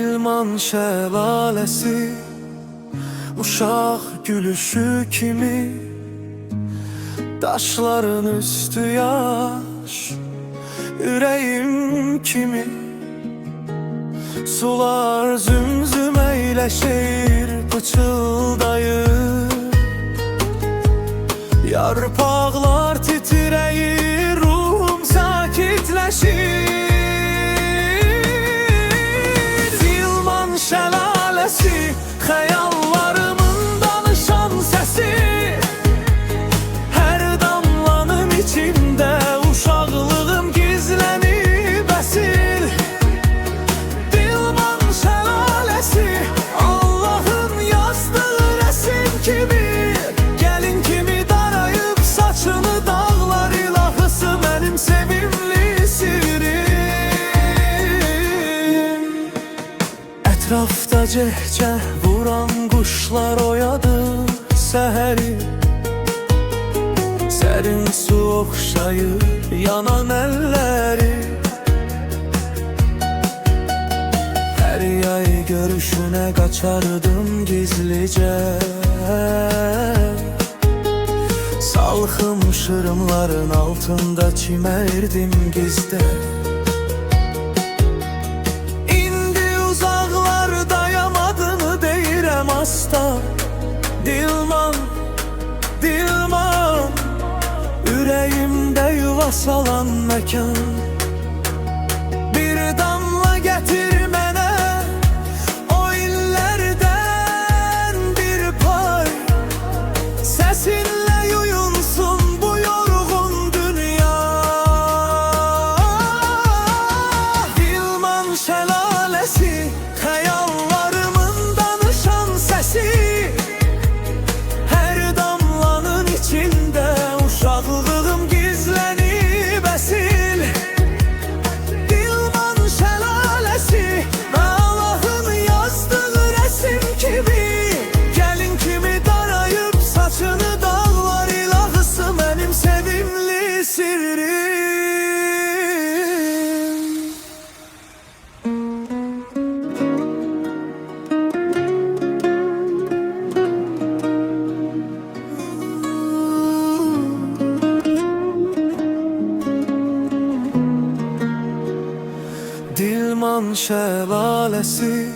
Dilman şelalesi, uşaq gülüşü kimi, daşların üstü yaş, yüreğim kimi. Sular zümzüm eyleşir, pıçıldayır, yarpaqlar titreyir, ruhum sakitleşir. Dilman şelalesi, xəyallarımın danışan sesi, her damlanın içinde uşaqlığım gizlenib əsil. Dilman şelalesi, Allah'ın yazdığı resim kimi, gelin kimi darayıp saçını dağlar, ilahısı benim sevimli sirrim. Etrafta cehceh vuran kuşlar oyadı səhəri, serin su oxşayır yanan elleri. Her yay görüşüne kaçardım gizlice, salxım şırımların altında çimerdim gizde. İndi uzaklar dayamadığını deyirəm asta. Dilman, dilman, yüreğimde yuva salan mekan. Bir damla getir mənə o illerden bir pay, sesinle yuyunsun bu yorgun dünya. Dilman şelalesi, xəyallarımın danışan sesi, her damlanın içinde uşaqlığım gizlenib əsil. Dilman şelalesi, Allah'ın yazdığı resim kimi, gelin kimi darayıp saçını dağlar, ilahısı benim sevimli sirrim. Dilman şelalesi,